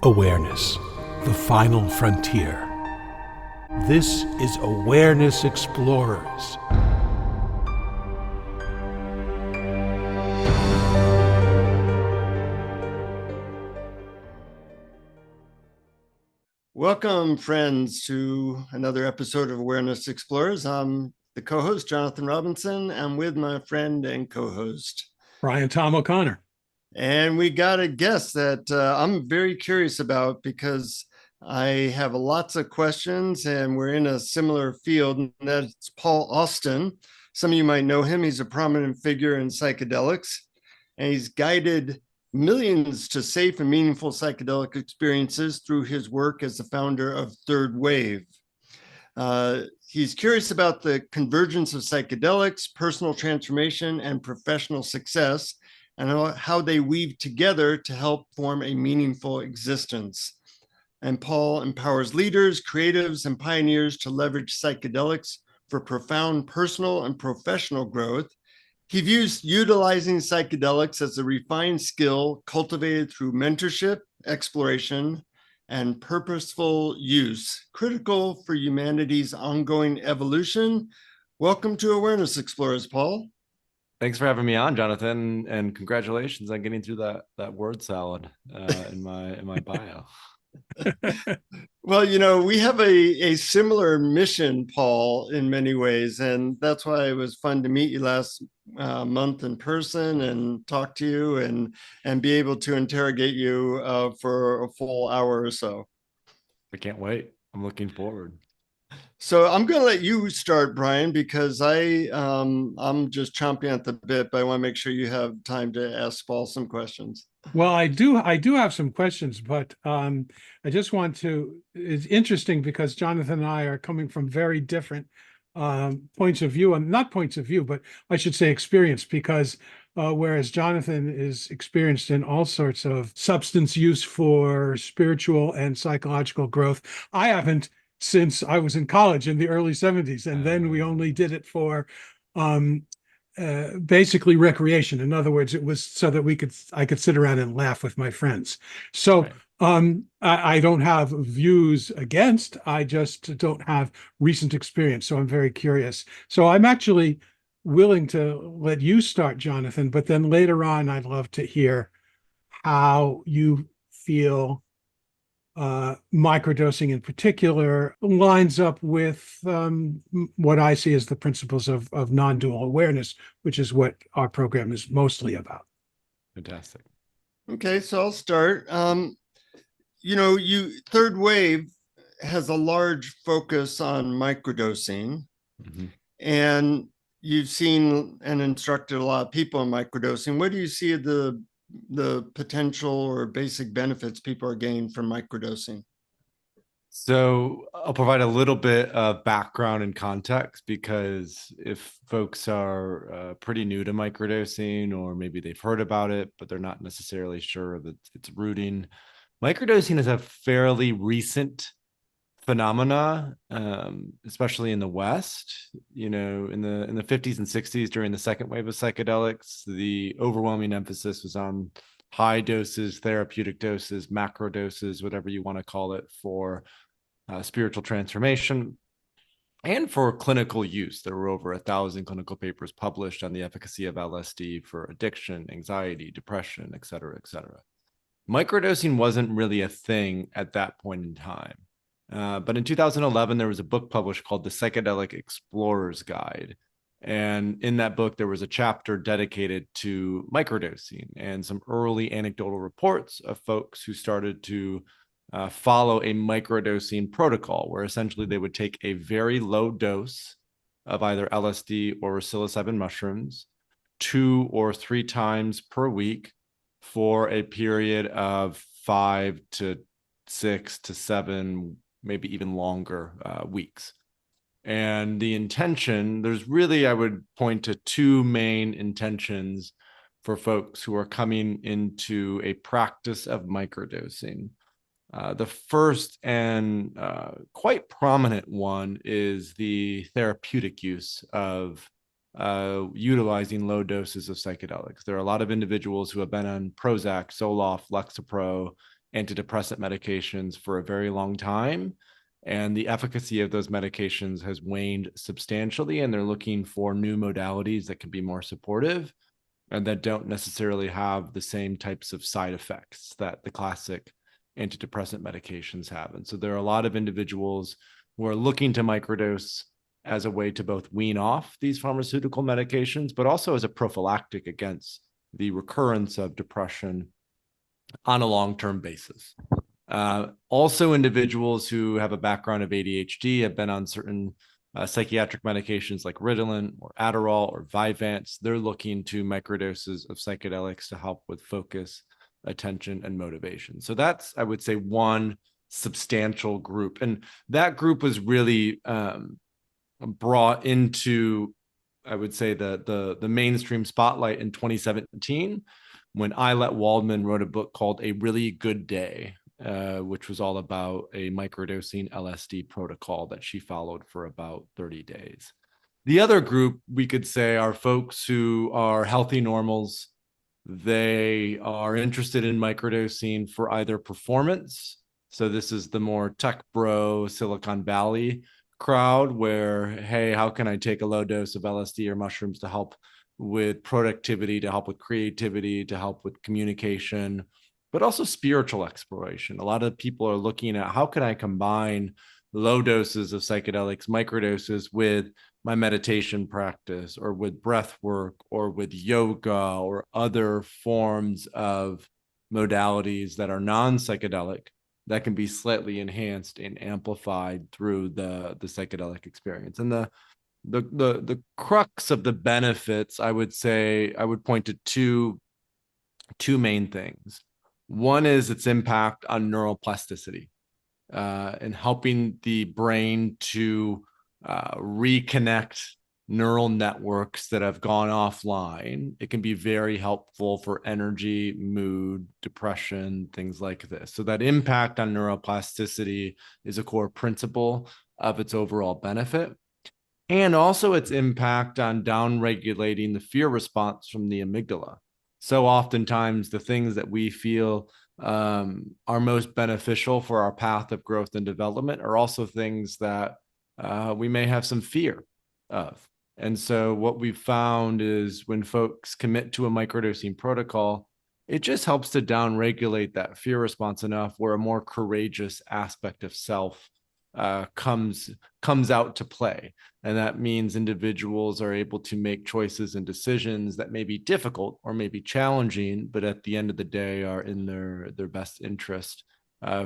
Awareness, the final frontier. This is Awareness Explorers. Welcome, friends, to another episode of Awareness Explorers. I'm the co-host, Jonathan Robinson. I'm with my friend and co-host, Brian Tom O'Connor. And we got a guest that I'm very curious about because I have lots of questions and we're in a similar field, and that's Paul Austin. Some of you might know him. He's a prominent figure in psychedelics, and he's guided millions to safe and meaningful psychedelic experiences through his work as the founder of Third Wave. He's curious about the convergence of psychedelics, personal transformation, and professional success, and how they weave together to help form a meaningful existence. And Paul empowers leaders, creatives, and pioneers to leverage psychedelics for profound personal and professional growth. He views utilizing psychedelics as a refined skill cultivated through mentorship, exploration, and purposeful use, critical for humanity's ongoing evolution. Welcome to Awareness Explorers, Paul. Thanks for having me on, Jonathan, and congratulations on getting through that word salad in my bio. Well, you know, we have a similar mission, Paul, in many ways, and that's why it was fun to meet you last month in person and talk to you and be able to interrogate you for a full hour or so. I can't wait. I'm looking forward. So I'm going to let you start, Brian, because I'm just chomping at the bit, but I want to make sure you have time to ask Paul some questions. Well, I do have some questions, but I just want to, it's interesting because Jonathan and I are coming from very different points of view, and not points of view, but I should say experience, because whereas Jonathan is experienced in all sorts of substance use for spiritual and psychological growth, I haven't since I was in college in the early 70s. And then we only did it for basically recreation. In other words, it was so that I could sit around and laugh with my friends. So right. I don't have views against, I just don't have recent experience. So I'm very curious. So I'm actually willing to let you start, Jonathan, but then later on, I'd love to hear how you feel microdosing in particular lines up with what I see as the principles of non-dual awareness, which is what our program is mostly about. Fantastic. Okay, so I'll start. You know, Third Wave has a large focus on microdosing, and you've seen and instructed a lot of people in microdosing. What do you see of the potential or basic benefits people are gaining from microdosing? So I'll provide a little bit of background and context, because if folks are pretty new to microdosing, or maybe they've heard about it, but they're not necessarily sure that its rooting, microdosing is a fairly recent phenomena, especially in the West. You know, in the 50s and 60s, during the second wave of psychedelics, the overwhelming emphasis was on high doses, therapeutic doses, macro doses, whatever you want to call it, for spiritual transformation and for clinical use. There were over 1,000 clinical papers published on the efficacy of LSD for addiction, anxiety, depression, et cetera, et cetera. Microdosing wasn't really a thing at that point in time. But in 2011, there was a book published called the Psychedelic Explorer's Guide. And in that book, there was a chapter dedicated to microdosing and some early anecdotal reports of folks who started to follow a microdosing protocol, where essentially they would take a very low dose of either LSD or psilocybin mushrooms 2 or 3 times per week for a period of 5 to 6 to 7, maybe even longer weeks. And the intention, there's really, I would point to 2 main intentions for folks who are coming into a practice of microdosing. The first and quite prominent one is the therapeutic use of utilizing low doses of psychedelics. There are a lot of individuals who have been on Prozac, Zoloft, Lexapro, antidepressant medications for a very long time. And the efficacy of those medications has waned substantially, and they're looking for new modalities that can be more supportive and that don't necessarily have the same types of side effects that the classic antidepressant medications have. And so there are a lot of individuals who are looking to microdose as a way to both wean off these pharmaceutical medications, but also as a prophylactic against the recurrence of depression on a long-term basis. Also, individuals who have a background of ADHD have been on certain psychiatric medications like Ritalin or Adderall or Vyvanse. They're looking to microdoses of psychedelics to help with focus, attention, and motivation. So that's, I would say, one substantial group. And that group was really brought into, I would say, the mainstream spotlight in 2017 when Eilert Waldman wrote a book called A Really Good Day, which was all about a microdosing LSD protocol that she followed for about 30 days. The other group, we could say, are folks who are healthy normals. They are interested in microdosing for either performance. So this is the more tech bro, Silicon Valley crowd where, hey, how can I take a low dose of LSD or mushrooms to help with productivity, to help with creativity, to help with communication, but also spiritual exploration. A lot of people are looking at how can I combine low doses of psychedelics, microdoses, with my meditation practice or with breath work or with yoga or other forms of modalities that are non-psychedelic that can be slightly enhanced and amplified through the psychedelic experience. And the crux of the benefits, I would say, I would point to two main things. One is its impact on neuroplasticity and helping the brain to reconnect neural networks that have gone offline. It can be very helpful for energy, mood, depression, things like this. So that impact on neuroplasticity is a core principle of its overall benefit. And also its impact on downregulating the fear response from the amygdala. So oftentimes the things that we feel are most beneficial for our path of growth and development are also things that we may have some fear of. And so what we've found is when folks commit to a microdosing protocol, it just helps to downregulate that fear response enough where a more courageous aspect of self comes out to play. And that means individuals are able to make choices and decisions that may be difficult or may be challenging, but at the end of the day are in their best interest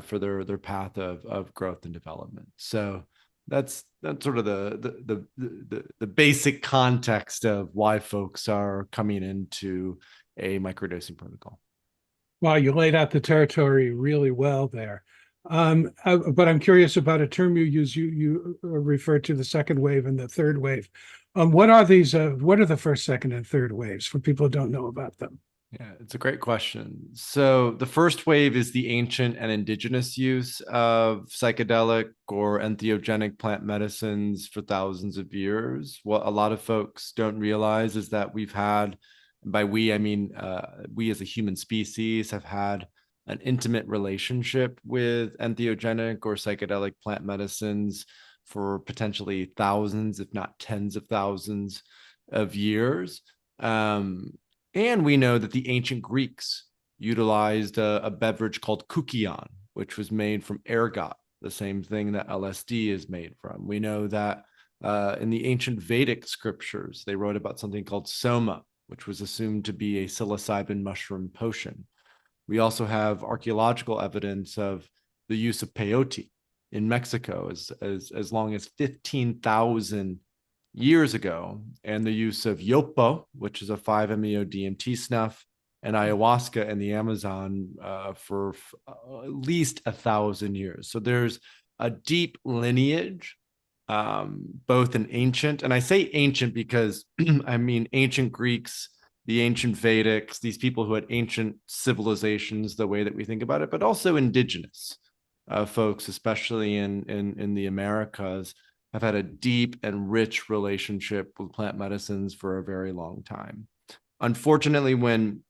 for their path of growth and development. So that's sort of the basic context of why folks are coming into a microdosing protocol. Wow, you laid out the territory really well there. But I'm curious about a term you use. You refer to the second wave and the third wave. What are these? What are the first, second, and third waves for people who don't know about them? Yeah, it's a great question. So the first wave is the ancient and indigenous use of psychedelic or entheogenic plant medicines for thousands of years. What a lot of folks don't realize is that we've had, by we, I mean, we as a human species have had an intimate relationship with entheogenic or psychedelic plant medicines for potentially thousands, if not tens of thousands of years. And we know that the ancient Greeks utilized a beverage called koukion, which was made from ergot, the same thing that LSD is made from. We know that in the ancient Vedic scriptures, they wrote about something called soma, which was assumed to be a psilocybin mushroom potion. We also have archaeological evidence of the use of peyote in Mexico as long as 15,000 years ago, and the use of yopo, which is a 5-MeO DMT snuff, and ayahuasca in the Amazon for at least 1,000 years. So there's a deep lineage, both in ancient, and I say ancient because I mean ancient Greeks, the ancient Vedics, these people who had ancient civilizations, the way that we think about it, but also indigenous folks, especially in the Americas, have had a deep and rich relationship with plant medicines for a very long time. Unfortunately, when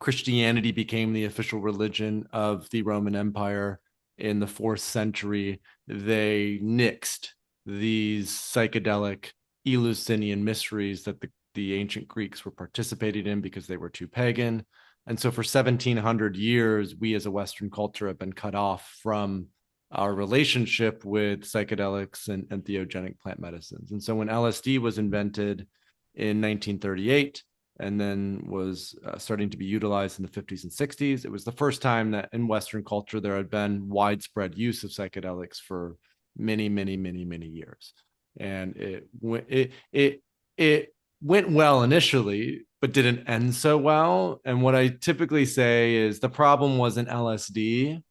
Christianity became the official religion of the Roman Empire in the 4th century, they nixed these psychedelic Eleusinian mysteries that the ancient Greeks were participating in because they were too pagan. And so for 1700 years, we as a Western culture have been cut off from our relationship with psychedelics and entheogenic plant medicines. And so when LSD was invented in 1938, and then was starting to be utilized in the 50s and 60s, it was the first time that in Western culture there had been widespread use of psychedelics for many, many, many, many years. And it went well initially, but didn't end so well. And what I typically say is the problem wasn't LSD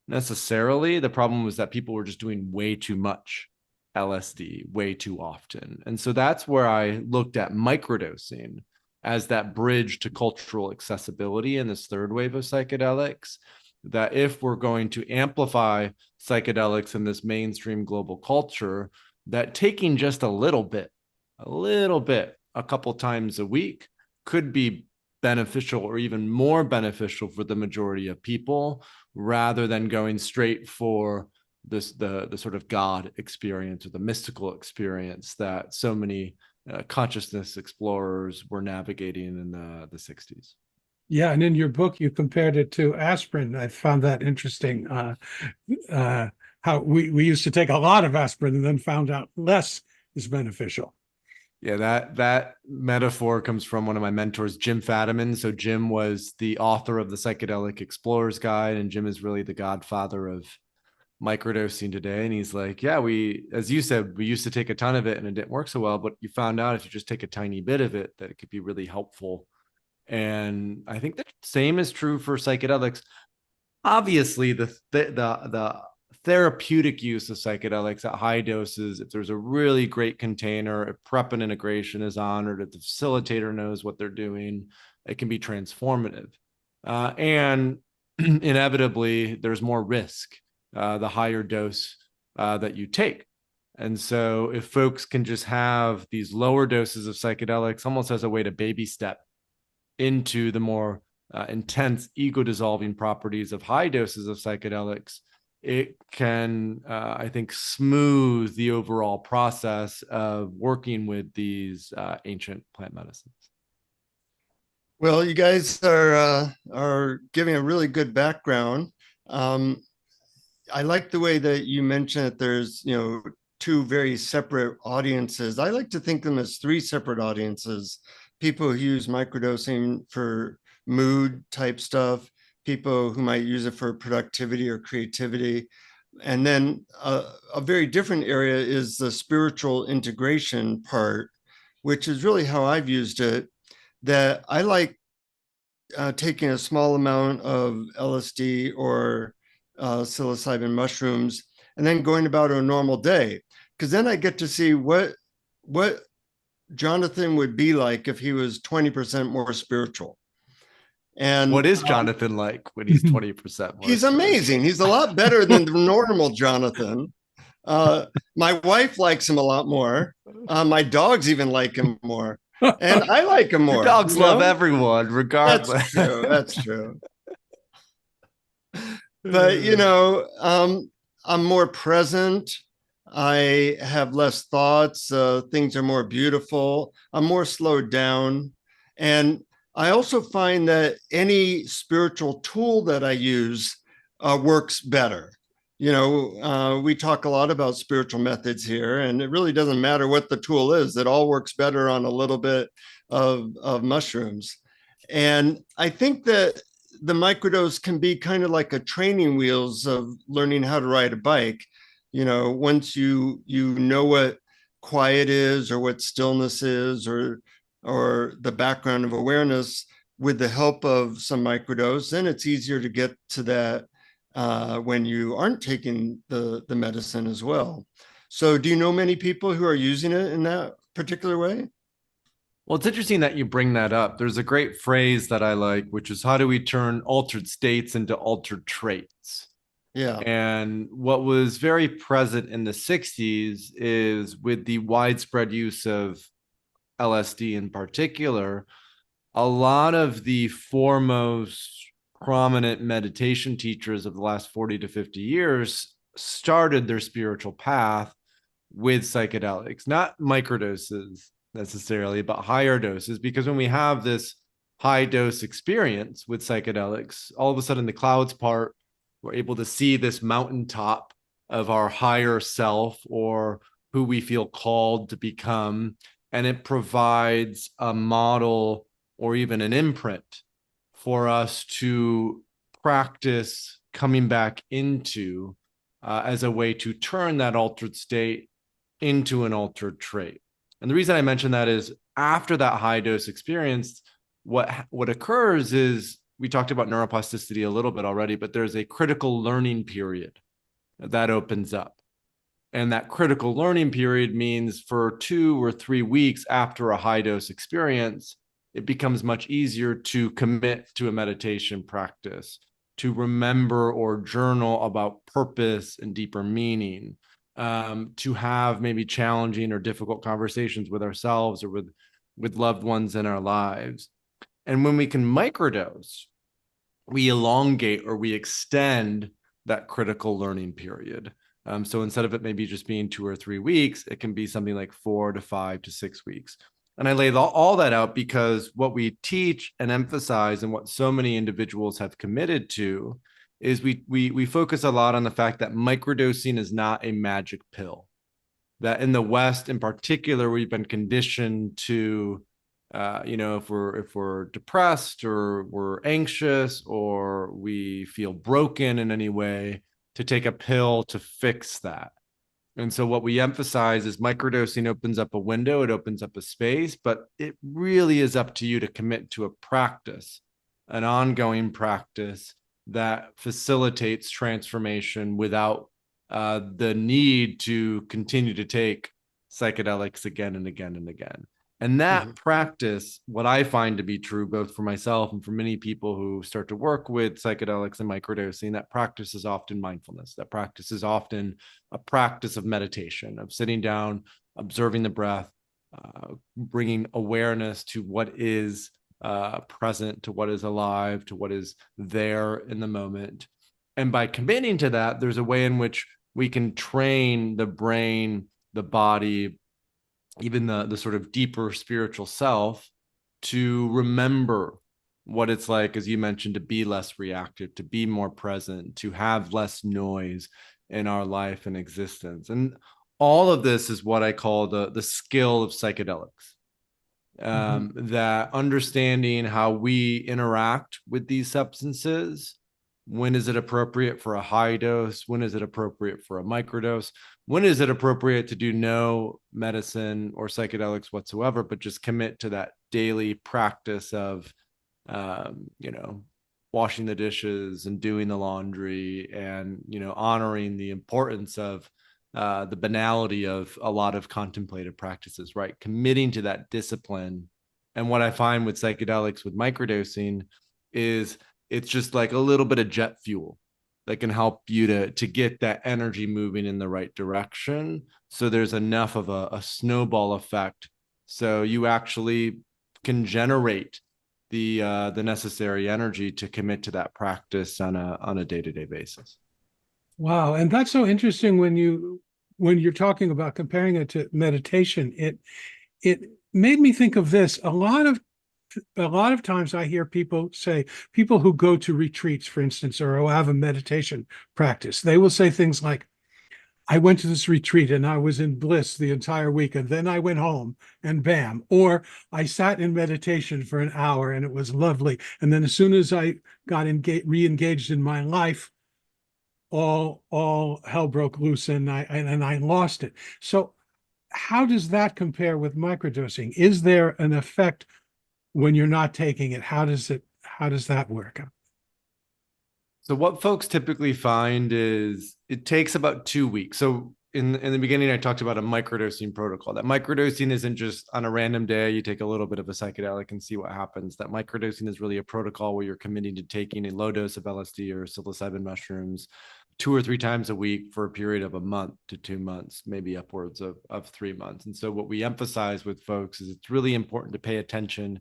necessarily. The problem was that people were just doing way too much LSD way too often. And so that's where I looked at microdosing as that bridge to cultural accessibility in this third wave of psychedelics, that if we're going to amplify psychedelics in this mainstream global culture, that taking just a little bit, a couple times a week could be beneficial or even more beneficial for the majority of people, rather than going straight for this the sort of God experience or the mystical experience that so many consciousness explorers were navigating in the 60s. Yeah, and in your book, you compared it to aspirin. I found that interesting. How we used to take a lot of aspirin and then found out less is beneficial. Yeah, that metaphor comes from one of my mentors, Jim Fadiman. So Jim was the author of the Psychedelic Explorer's Guide, and Jim is really the godfather of microdosing today. And he's like, yeah, as you said, we used to take a ton of it and it didn't work so well, but you found out if you just take a tiny bit of it, that it could be really helpful. And I think the same is true for psychedelics. Obviously, the therapeutic use of psychedelics at high doses, if there's a really great container, if prep and integration is honored, if the facilitator knows what they're doing, it can be transformative. And inevitably, there's more risk the higher dose that you take. And so if folks can just have these lower doses of psychedelics almost as a way to baby step into the more intense ego-dissolving properties of high doses of psychedelics, it can, I think, smooth the overall process of working with these ancient plant medicines. Well, you guys are giving a really good background. I like the way that you mentioned that there's, two very separate audiences. I like to think of them as three separate audiences: people who use microdosing for mood type stuff, people who might use it for productivity or creativity. And then a very different area is the spiritual integration part, which is really how I've used it. That I like taking a small amount of LSD or psilocybin mushrooms and then going about a normal day, because then I get to see what Jonathan would be like if he was 20% more spiritual. And what is Jonathan like when he's 20% more? He's amazing. He's a lot better than the normal Jonathan. My wife likes him a lot more. My dogs even like him more. And I like him more. Your dogs love everyone, regardless. That's true. But, I'm more present. I have less thoughts. Things are more beautiful. I'm more slowed down. And I also find that any spiritual tool that I use works better. We talk a lot about spiritual methods here, and it really doesn't matter what the tool is. It all works better on a little bit of mushrooms. And I think that the microdose can be kind of like a training wheels of learning how to ride a bike. Once you know what quiet is or what stillness is or the background of awareness with the help of some microdose, then it's easier to get to that when you aren't taking the medicine as well. So do you know many people who are using it in that particular way? Well, it's interesting that you bring that up. There's a great phrase that I like, which is, how do we turn altered states into altered traits? Yeah. And what was very present in the 60s is with the widespread use of LSD in particular, a lot of the foremost prominent meditation teachers of the last 40 to 50 years started their spiritual path with psychedelics, not microdoses necessarily, but higher doses. Because when we have this high dose experience with psychedelics, all of a sudden the clouds part, we're able to see this mountaintop of our higher self or who we feel called to become. And it provides a model or even an imprint for us to practice coming back into as a way to turn that altered state into an altered trait. And the reason I mention that is after that high dose experience, what occurs is, we talked about neuroplasticity a little bit already, but there's a critical learning period that opens up. And that critical learning period means for 2 or 3 weeks after a high dose experience, it becomes much easier to commit to a meditation practice, to remember or journal about purpose and deeper meaning, to have maybe challenging or difficult conversations with ourselves or with loved ones in our lives. And when we can microdose, we elongate or we extend that critical learning period. So instead of it maybe just being 2 or 3 weeks, it can be something like 4 to 5 to 6 weeks. And I lay all that out because what we teach and emphasize and what so many individuals have committed to is we focus a lot on the fact that microdosing is not a magic pill. That in the West in particular, we've been conditioned to, if we're depressed or we're anxious or we feel broken in any way, to take a pill to fix that. And so what we emphasize is microdosing opens up a window, it opens up a space, but it really is up to you to commit to a practice, an ongoing practice that facilitates transformation without the need to continue to take psychedelics again and again and again. And that practice, what I find to be true, both for myself and for many people who start to work with psychedelics and microdosing, that practice is often mindfulness. That practice is often a practice of meditation, of sitting down, observing the breath, bringing awareness to what is present, to what is alive, to what is there in the moment. And by committing to that, there's a way in which we can train the brain, the body, even the sort of deeper spiritual self to remember what it's like, as you mentioned, to be less reactive, to be more present, to have less noise in our life and existence. And all of this is what I call the skill of psychedelics. That understanding how we interact with these substances. When is it appropriate for a high dose? When is it appropriate for a microdose? When is it appropriate to do no medicine or psychedelics whatsoever, but just commit to that daily practice of, washing the dishes and doing the laundry and, honoring the importance of the banality of a lot of contemplative practices, right? Committing to that discipline. And what I find with psychedelics, with microdosing, is it's just like a little bit of jet fuel that can help you to get that energy moving in the right direction. So there's enough of a snowball effect. So you actually can generate the necessary energy to commit to that practice on a day-to-day basis. Wow, and that's so interesting when you're talking about comparing it to meditation. It made me think of this. A lot of times I hear people who go to retreats, for instance, or who have a meditation practice, they will say things like, I went to this retreat and I was in bliss the entire week, and then I went home and bam. Or I sat in meditation for an hour and it was lovely. And then as soon as I got re-engaged in my life, all hell broke loose and I lost it. So how does that compare with microdosing? Is there an effect when you're not taking it? How does that work? So what folks typically find is it takes about 2 weeks. So in the beginning, I talked about a microdosing protocol. That microdosing isn't just on a random day, you take a little bit of a psychedelic and see what happens. That microdosing is really a protocol where you're committing to taking a low dose of LSD or psilocybin mushrooms 2 or 3 times a week for a period of a month to 2 months, maybe upwards of 3 months. And so what we emphasize with folks is it's really important to pay attention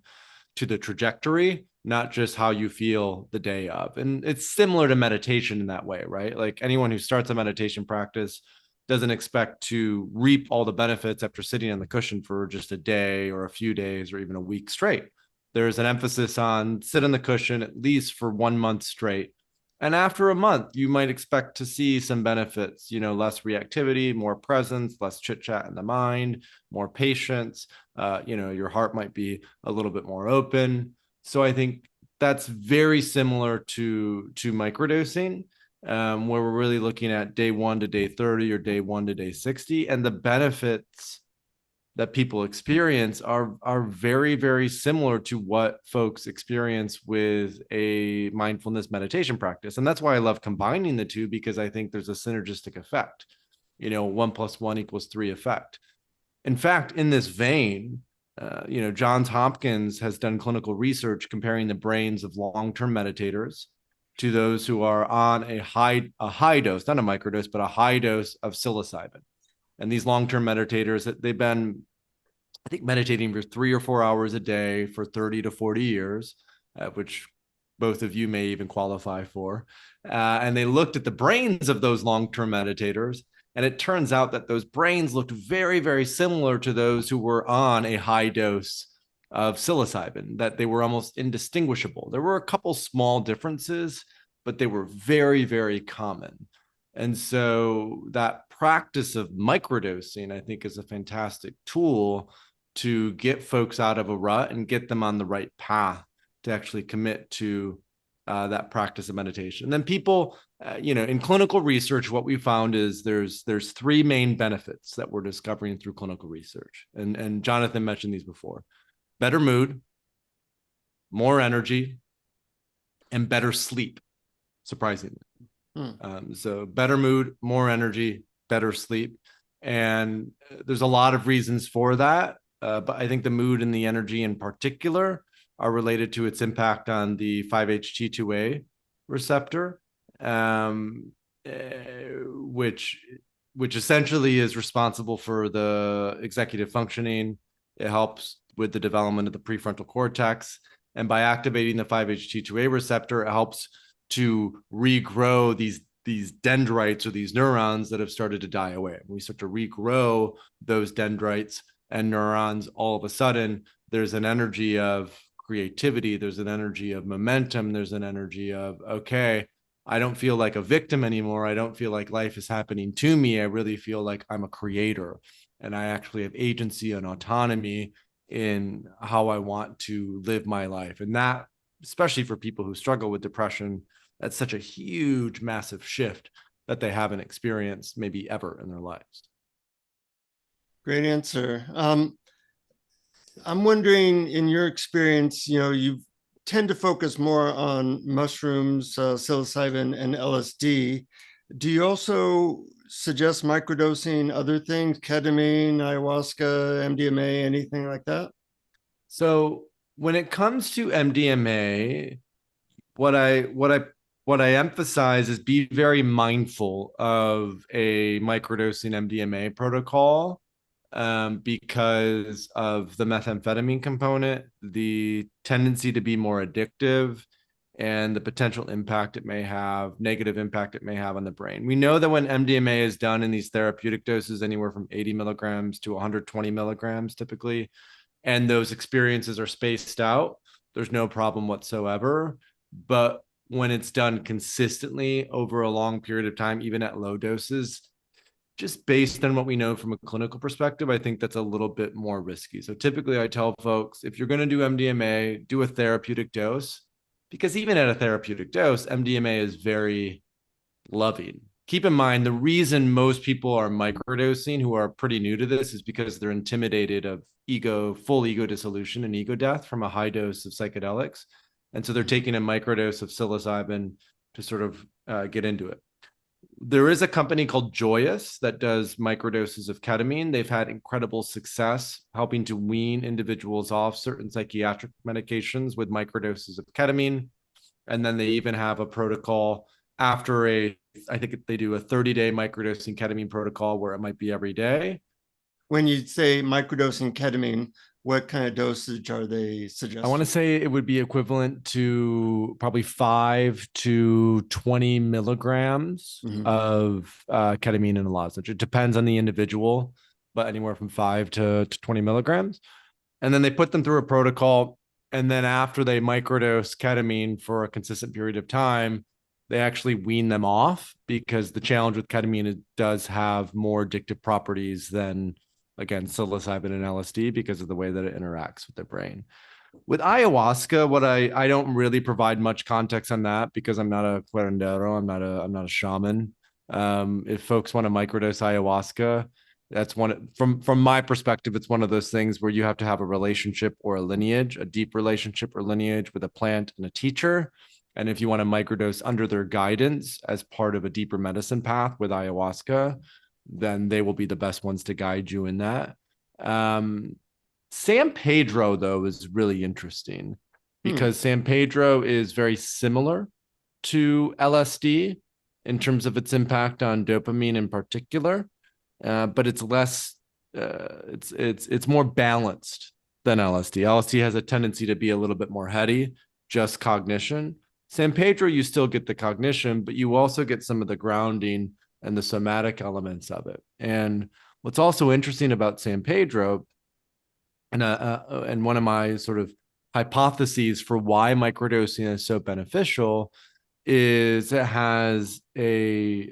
to the trajectory, not just how you feel the day of. And it's similar to meditation in that way, right? Like anyone who starts a meditation practice doesn't expect to reap all the benefits after sitting on the cushion for just a day or a few days or even a week straight. There's an emphasis on sit on the cushion at least for 1 month straight. And after a month, you might expect to see some benefits, less reactivity, more presence, less chit chat in the mind, more patience. Your heart might be a little bit more open. So I think that's very similar to microdosing, where we're really looking at day 1 to day 30 or day 1 to day 60. And the benefits that people experience are very, very similar to what folks experience with a mindfulness meditation practice. And that's why I love combining the two, because I think there's a synergistic effect, 1 + 1 = 3 effect. In fact, in this vein, Johns Hopkins has done clinical research comparing the brains of long-term meditators to those who are on a high dose, not a microdose, but a high dose of psilocybin. And these long-term meditators, they've been, I think, meditating for 3 or 4 hours a day for 30 to 40 years, which both of you may even qualify for. And they looked at the brains of those long-term meditators, and it turns out that those brains looked very, very similar to those who were on a high dose of psilocybin, that they were almost indistinguishable. There were a couple small differences, but they were very, very common. And so that practice of microdosing, I think, is a fantastic tool to get folks out of a rut and get them on the right path to actually commit to that practice of meditation. And then people, in clinical research, what we found is there's 3 main benefits that we're discovering through clinical research. And Jonathan mentioned these before: better mood, more energy, and better sleep, surprisingly. So better mood, more energy, better sleep. And there's a lot of reasons for that. But I think the mood and the energy in particular are related to its impact on the 5-HT2A receptor, which essentially is responsible for the executive functioning. It helps with the development of the prefrontal cortex. And by activating the 5-HT2A receptor, it helps to regrow these dendrites or these neurons that have started to die away. When we start to regrow those dendrites and neurons, all of a sudden, there's an energy of creativity, there's an energy of momentum, there's an energy of, okay, I don't feel like a victim anymore. I don't feel like life is happening to me. I really feel like I'm a creator, and I actually have agency and autonomy in how I want to live my life. And that, especially for people who struggle with depression, that's such a huge, massive shift that they haven't experienced maybe ever in their lives. Great answer. I'm wondering, in your experience, you tend to focus more on mushrooms, psilocybin, and LSD. Do you also suggest microdosing other things, ketamine, ayahuasca, MDMA, anything like that? So when it comes to MDMA, what I emphasize is be very mindful of a microdosing MDMA protocol, because of the methamphetamine component, the tendency to be more addictive, and the potential impact it may have, negative impact it may have on the brain. We know that when MDMA is done in these therapeutic doses, anywhere from 80 milligrams to 120 milligrams typically, and those experiences are spaced out, there's no problem whatsoever. But when it's done consistently over a long period of time, even at low doses, just based on what we know from a clinical perspective, I think that's a little bit more risky. So typically I tell folks, if you're going to do MDMA, do a therapeutic dose, because even at a therapeutic dose, MDMA is very loving. Keep in mind, the reason most people are microdosing who are pretty new to this is because they're intimidated of full ego dissolution and ego death from a high dose of psychedelics. And so they're taking a microdose of psilocybin to sort of get into it. There is a company called Joyous that does microdoses of ketamine. They've had incredible success helping to wean individuals off certain psychiatric medications with microdoses of ketamine. And then they even have a protocol after I think they do a 30-day microdosing ketamine protocol where it might be every day. When you say microdosing ketamine, what kind of dosage are they I suggesting? want to say it would be equivalent to probably 5 to 20 milligrams of ketamine in a lozenge. It depends on the individual, but anywhere from 5 to 20 milligrams. And then they put them through a protocol. And then after they microdose ketamine for a consistent period of time, they actually wean them off, because the challenge with ketamine, it does have more addictive properties than, again, psilocybin and LSD, because of the way that it interacts with the brain. With ayahuasca, what I don't really provide much context on that, because I'm not a curandero, I'm not a shaman. If folks want to microdose ayahuasca, that's from my perspective, it's one of those things where you have to have a relationship or a lineage, a deep relationship or lineage with a plant and a teacher. And if you want to microdose under their guidance as part of a deeper medicine path with ayahuasca, then they will be the best ones to guide you in that. San Pedro, though, is really interesting, because San Pedro is very similar to LSD in terms of its impact on dopamine in particular, but it's less, it's more balanced than LSD. LSD has a tendency to be a little bit more heady, just cognition. San Pedro, you still get the cognition, but you also get some of the grounding and the somatic elements of it. And what's also interesting about San Pedro, and one of my sort of hypotheses for why microdosing is so beneficial, is it has a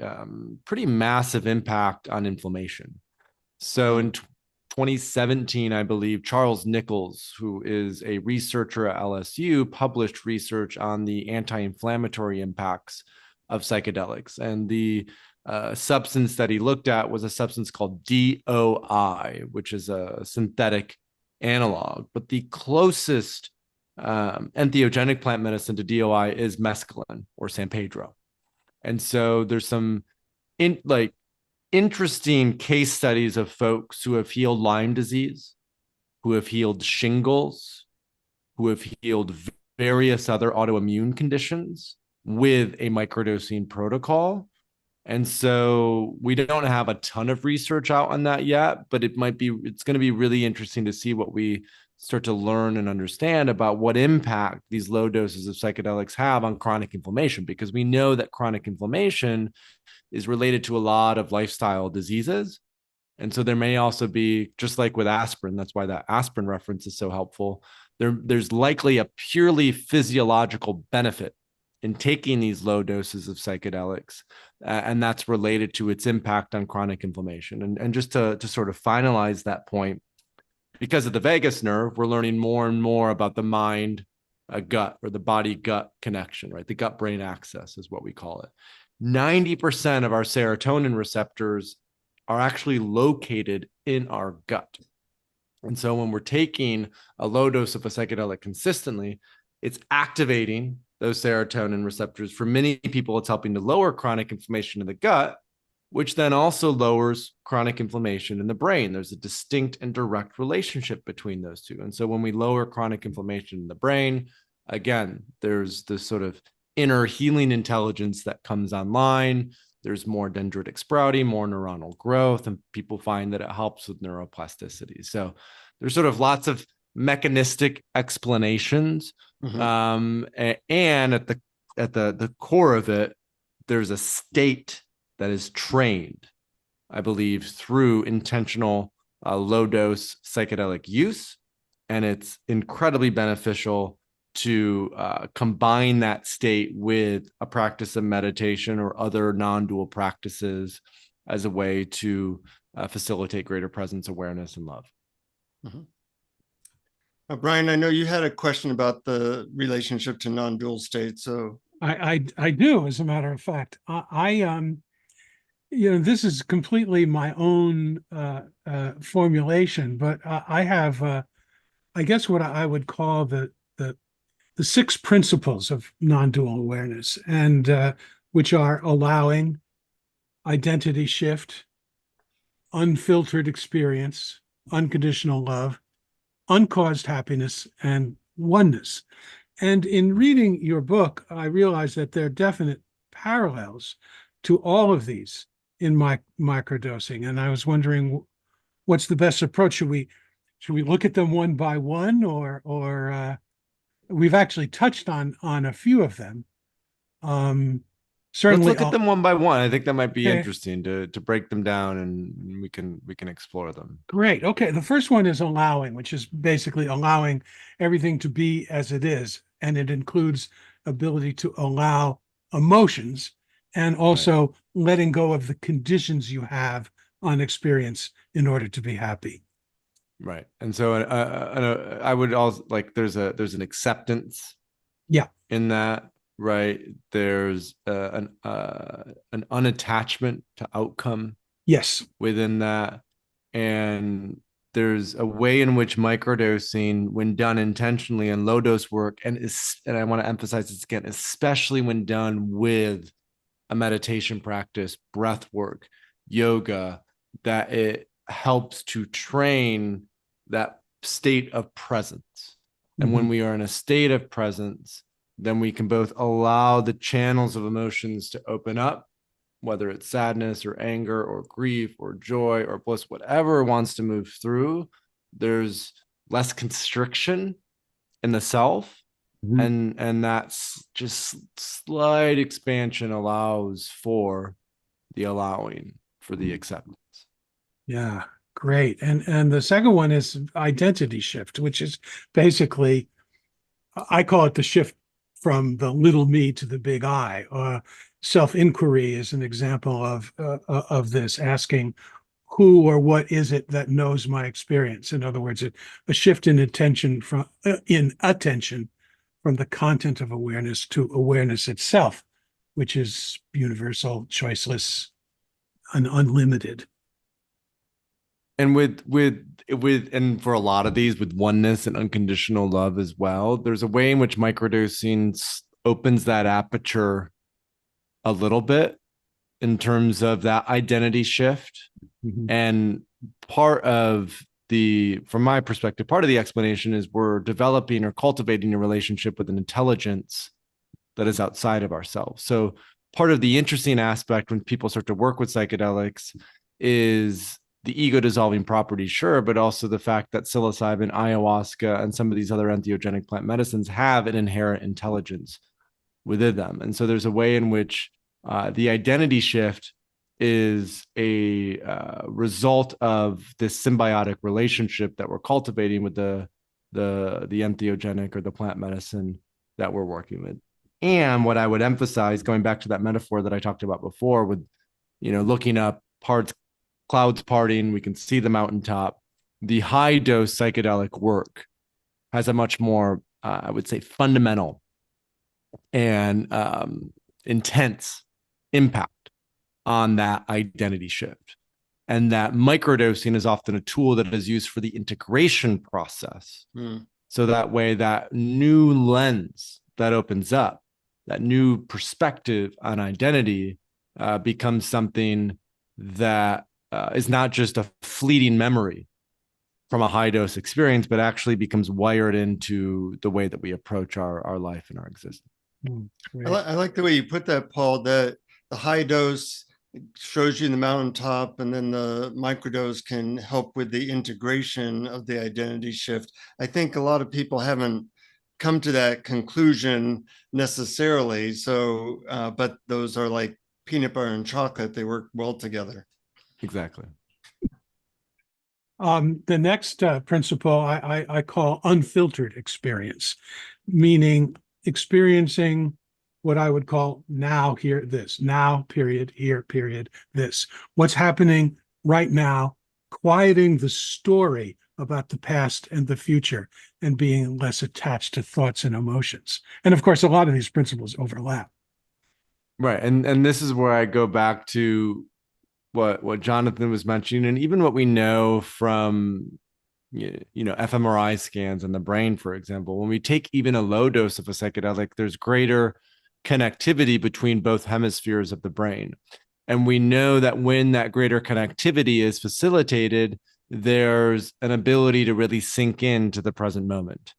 pretty massive impact on inflammation. So in 2017, I believe, Charles Nichols, who is a researcher at LSU, published research on the anti-inflammatory impacts of psychedelics. And the substance that he looked at was a substance called DOI, which is a synthetic analog. But the closest entheogenic plant medicine to DOI is mescaline, or San Pedro. And so there's some interesting case studies of folks who have healed Lyme disease, who have healed shingles, who have healed various other autoimmune conditions with a microdosing protocol. And so we don't have a ton of research out on that yet, but it's going to be really interesting to see what we start to learn and understand about what impact these low doses of psychedelics have on chronic inflammation, because we know that chronic inflammation is related to a lot of lifestyle diseases. And so there may also be, just like with aspirin, that's why that aspirin reference is so helpful. There's likely a purely physiological benefit in taking these low doses of psychedelics, and that's related to its impact on chronic inflammation. And just to sort of finalize that point, because of the vagus nerve, we're learning more and more about the mind gut, or the body gut connection, right? The gut brain axis is what we call it. 90% of our serotonin receptors are actually located in our gut. And so when we're taking a low dose of a psychedelic consistently, it's activating those serotonin receptors. For many people, it's helping to lower chronic inflammation in the gut, which then also lowers chronic inflammation in the brain. There's a distinct and direct relationship between those two. And so when we lower chronic inflammation in the brain, again, there's this sort of inner healing intelligence that comes online. There's more dendritic sprouting, more neuronal growth, and people find that it helps with neuroplasticity. So there's sort of lots of mechanistic explanations. And at the core of it, there's a state that is trained, I believe, through intentional low dose psychedelic use. And it's incredibly beneficial to combine that state with a practice of meditation or other non-dual practices as a way to facilitate greater presence, awareness, and love. Brian, I know you had a question about the relationship to non-dual states. So I do, as a matter of fact. This is completely my own formulation, but I have, I guess, what I would call the 6 principles of non-dual awareness, and which are allowing, identity shift, unfiltered experience, unconditional love, uncaused happiness, and oneness. And in reading your book, I realized that there are definite parallels to all of these in microdosing. And I was wondering, what's the best approach? Should we should we look at them one by one, or we've actually touched on a few of them. Let's Certainly, look at them one by one. I think that might be Okay. interesting to break them down, and we can explore them. Great. Okay. The first one is allowing, which is basically allowing everything to be as it is. And it includes ability to allow emotions and also letting go of the conditions you have on experience in order to be happy. Right. And so I would also like there's an acceptance Yeah. in that, right? There's an unattachment to outcome Yes. within that. And there's a way in which microdosing, when done intentionally and low dose work, and I want to emphasize this again, especially when done with a meditation practice, breath work, yoga, that it helps to train that state of presence. And when we are in a state of presence, then we can both allow the channels of emotions to open up, whether it's sadness or anger or grief or joy or bliss, whatever wants to move through. There's less constriction in the self. And that's just slight expansion allows for the allowing, for the acceptance. Yeah. Great. And the second one is identity shift, which is basically, I call it the shift from the little me to the big I. Self-inquiry is an example of this, asking who or what is it that knows my experience. In other words, a shift in attention from the content of awareness to awareness itself, which is universal, choiceless, and unlimited. And and for a lot of these, with oneness and unconditional love as well, there's a way in which microdosing opens that aperture a little bit in terms of that identity shift. And from my perspective, part of the explanation is we're developing or cultivating a relationship with an intelligence that is outside of ourselves. So part of the interesting aspect when people start to work with psychedelics is the ego dissolving properties, sure, but also the fact that psilocybin, ayahuasca, and some of these other entheogenic plant medicines have an inherent intelligence within them. And so there's a way in which the identity shift is a result of this symbiotic relationship that we're cultivating with the entheogenic or the plant medicine that we're working with. And what I would emphasize, going back to that metaphor that I talked about before, with looking up clouds parting, we can see the mountaintop. The high dose psychedelic work has a much more, I would say, fundamental and intense impact on that identity shift. And that microdosing is often a tool that is used for the integration process. So that way, that new lens that opens up, that new perspective on identity becomes something that is not just a fleeting memory from a high dose experience, but actually becomes wired into the way that we approach our life and our existence. I like the way you put that, Paul, that the high dose shows you the mountaintop, and then the microdose can help with the integration of the identity shift. I think a lot of people haven't come to that conclusion necessarily. So, but those are like peanut butter and chocolate. They work well together. Exactly. The next principle I call unfiltered experience, meaning experiencing what I would call now, here, this, now, period, here, period, this. What's happening right now, quieting the story about the past and the future, and being less attached to thoughts and emotions. And of course, a lot of these principles overlap. Right. And this is where I go back to what Jonathan was mentioning, and even what we know from fMRI scans in the brain, for example. When we take even a low dose of a psychedelic, there's greater connectivity between both hemispheres of the brain. And we know that when that greater connectivity is facilitated, there's an ability to really sink into the present moment.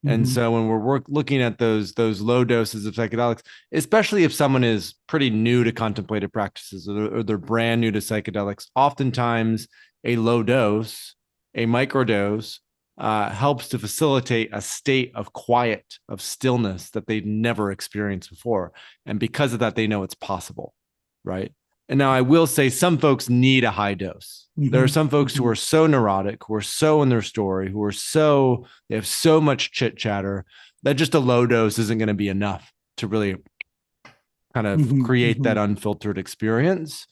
And so when we're looking at those low doses of psychedelics, especially if someone is pretty new to contemplative practices or they're brand new to psychedelics, oftentimes a low dose a microdose helps to facilitate a state of quiet, of stillness that they'd never experienced before. And because of that, they know it's possible, right? And now I will say some folks need a high dose. There are some folks who are so neurotic, who are so in their story, they have so much chit chatter that just a low dose isn't going to be enough to really kind of create that unfiltered experience.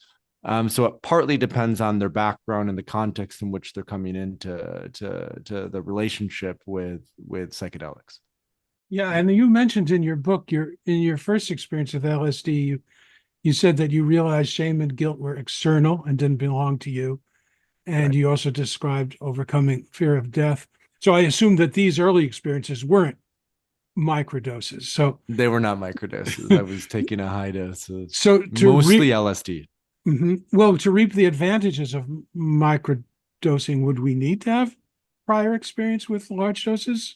So it partly depends on their background and the context in which they're coming into to the relationship with psychedelics. Yeah, and you mentioned in your book, in your first experience with LSD, you said that you realized shame and guilt were external and didn't belong to you. And you also described overcoming fear of death. So I assume that these early experiences weren't microdoses. So they were not microdoses. I was taking a high dose of mostly LSD. Well, to reap the advantages of microdosing, would we need to have prior experience with large doses?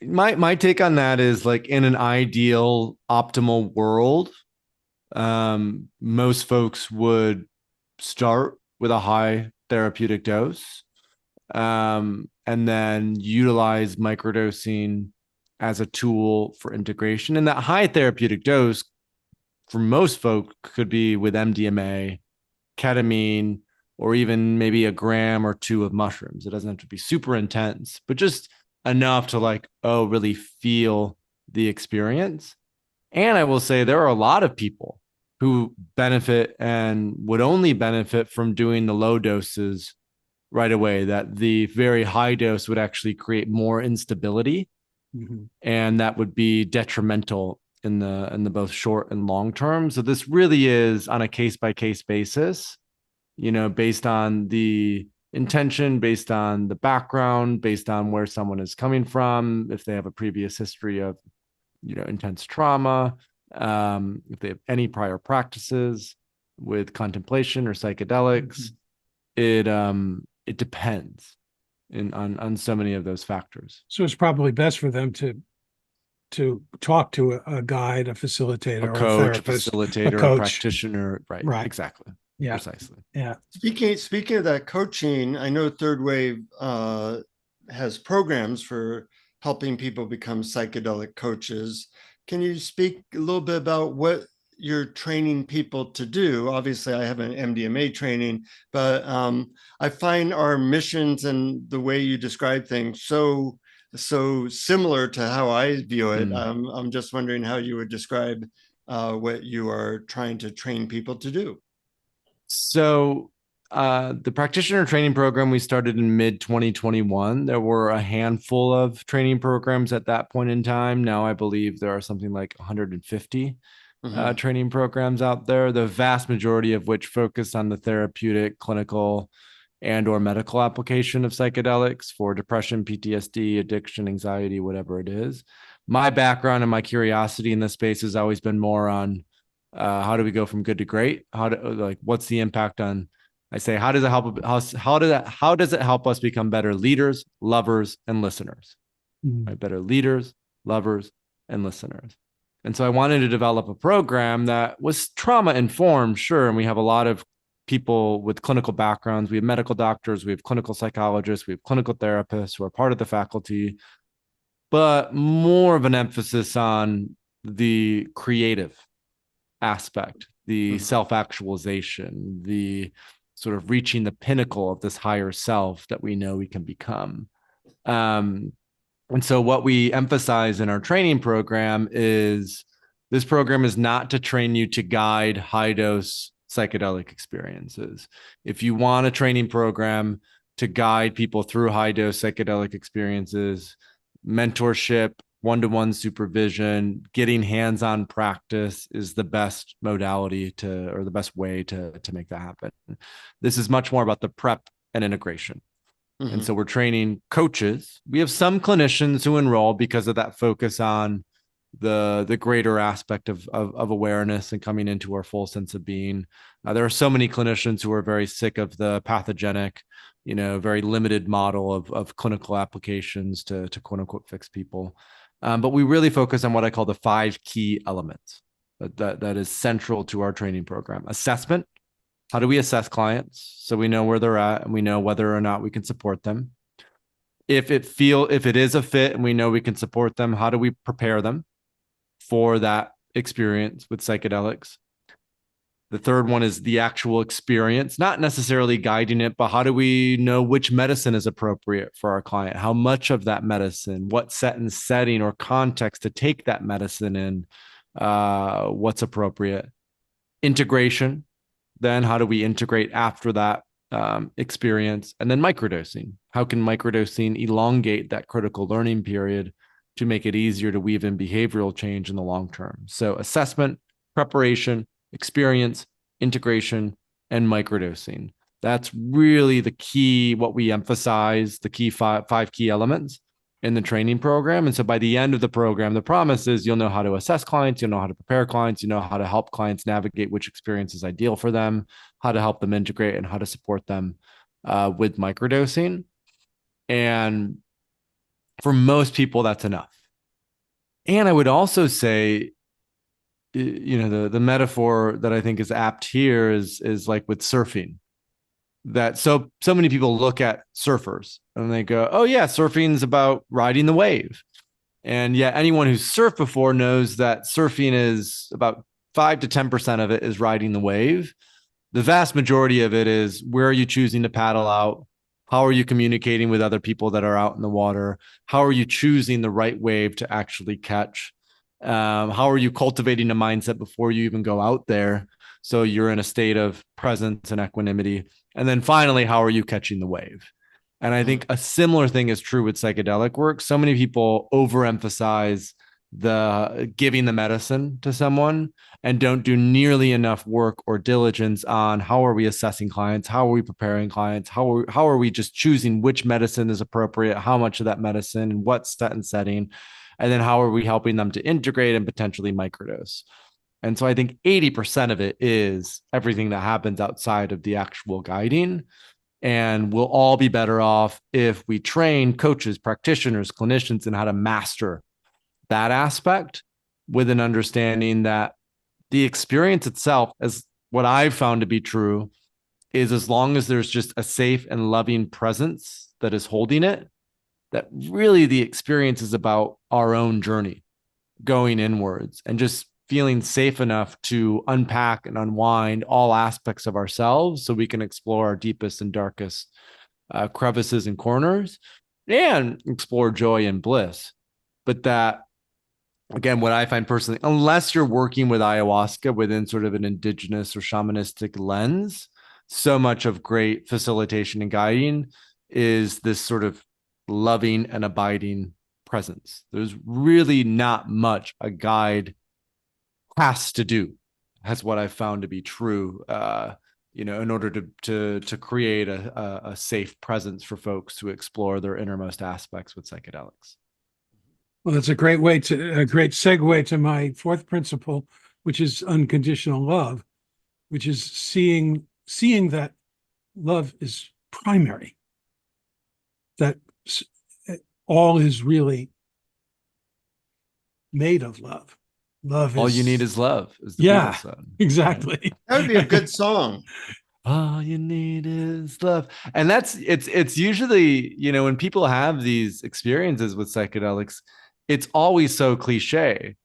My take on that is, like, in an ideal, optimal world, most folks would start with a high therapeutic dose, and then utilize microdosing as a tool for integration. And that high therapeutic dose for most folk could be with MDMA, ketamine, or even maybe a gram or two of mushrooms. It doesn't have to be super intense, but just enough to, like, really feel the experience. And I will say there are a lot of people who benefit and would only benefit from doing the low doses right away, that the very high dose would actually create more instability. And that would be detrimental in the both short and long term. So this really is on a case-by-case basis, based on the intention, based on the background, based on where someone is coming from, if they have a previous history of, intense trauma, if they have any prior practices with contemplation or psychedelics. It depends on so many of those factors. So it's probably best for them to talk to a guide, a facilitator, a coach, or a therapist, facilitator, a coach. A practitioner. Right. Exactly. Yeah. Precisely. Yeah. Speaking of that coaching, I know Third Wave has programs for helping people become psychedelic coaches. Can you speak a little bit about what you're training people to do? Obviously, I have an MDMA training, but I find our missions and the way you describe things so similar to how I view it. I'm just wondering how you would describe what you are trying to train people to do. So the practitioner training program we started in mid-2021. There were a handful of training programs at that point in time. Now I believe there are something like 150 training programs out there, the vast majority of which focus on the therapeutic, clinical, and or medical application of psychedelics for depression, PTSD, addiction, anxiety, whatever it is. My background and my curiosity in this space has always been more on how do we go from good to great? What's the impact on, I say, how does it help us become better leaders, lovers, and listeners? Right? Better leaders, lovers, and listeners. And so I wanted to develop a program that was trauma informed, sure. And we have a lot of people with clinical backgrounds. We have medical doctors, we have clinical psychologists, we have clinical therapists who are part of the faculty, but more of an emphasis on the creative aspect, the self-actualization, the sort of reaching the pinnacle of this higher self that we know we can become. And so what we emphasize in our training program is this program is not to train you to guide high dose psychedelic experiences. If you want a training program to guide people through high dose psychedelic experiences, mentorship, one-to-one supervision, getting hands-on practice is the best modality or the best way to make that happen. This is much more about the prep and integration. And so we're training coaches. We have some clinicians who enroll because of that focus on the greater aspect of awareness and coming into our full sense of being. There are so many clinicians who are very sick of the pathogenic, very limited model of clinical applications to quote unquote fix people. But we really focus on what I call the 5 key elements that is central to our training program: assessment, How do we assess clients so we know where they're at and we know whether or not we can support them? If it is a fit and we know we can support them, how do we prepare them for that experience with psychedelics? The third one is the actual experience, not necessarily guiding it, but how do we know which medicine is appropriate for our client? How much of that medicine, what set and setting or context to take that medicine in, what's appropriate? Integration. Then how do we integrate after that experience? And then microdosing. How can microdosing elongate that critical learning period to make it easier to weave in behavioral change in the long term? So assessment, preparation, experience, integration, and microdosing. That's really the key, what we emphasize, the key five key elements in the training program. And so by the end of the program, the promise is you'll know how to assess clients, you'll know how to prepare clients, you know how to help clients navigate which experience is ideal for them, how to help them integrate, and how to support them with microdosing. And for most people, that's enough. And I would also say, the metaphor that I think is apt here is like with surfing, that so many people look at surfers and they go, oh yeah, surfing's about riding the wave. And yet anyone who's surfed before knows that surfing is about 5 to 10% of it is riding the wave. The vast majority of it is, where are you choosing to paddle out? How are you communicating with other people that are out in the water? How are you choosing the right wave to actually catch? How are you cultivating a mindset before you even go out there, so you're in a state of presence and equanimity? And then finally, how are you catching the wave? And I think a similar thing is true with psychedelic work. So many people overemphasize the giving the medicine to someone and don't do nearly enough work or diligence on how are we assessing clients, how are we preparing clients, how are we just choosing which medicine is appropriate, how much of that medicine, and what set and setting. And then how are we helping them to integrate and potentially microdose? And so I think 80% of it is everything that happens outside of the actual guiding. And we'll all be better off if we train coaches, practitioners, clinicians in how to master that aspect, with an understanding that the experience itself, as what I've found to be true, is as long as there's just a safe and loving presence that is holding it, that really the experience is about our own journey going inwards and just feeling safe enough to unpack and unwind all aspects of ourselves so we can explore our deepest and darkest crevices and corners and explore joy and bliss. But that, again, what I find personally, unless you're working with ayahuasca within sort of an indigenous or shamanistic lens, so much of great facilitation and guiding is this sort of loving and abiding presence. There's really not much a guide has to do. That's what I've found to be true, in order to create a safe presence for folks to explore their innermost aspects with psychedelics. Well, that's a great segue to my fourth principle, which is unconditional love, which is seeing that love is primary, that all is really made of love. Love all is you need is love, is the yeah, Beatles song. exactly. That would be a good song. All you need is love. And it's usually, when people have these experiences with psychedelics, it's always so cliche.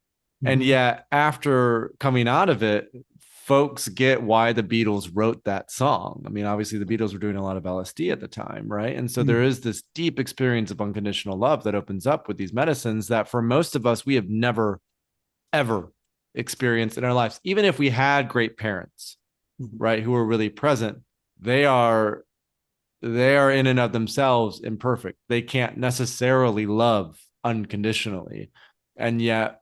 And yet after coming out of it, folks get why the Beatles wrote that song. I mean, obviously the Beatles were doing a lot of LSD at the time, right? And so there is this deep experience of unconditional love that opens up with these medicines that for most of us, we have never, ever experienced in our lives. Even if we had great parents, right, who are really present, they are in and of themselves imperfect. They can't necessarily love unconditionally. And yet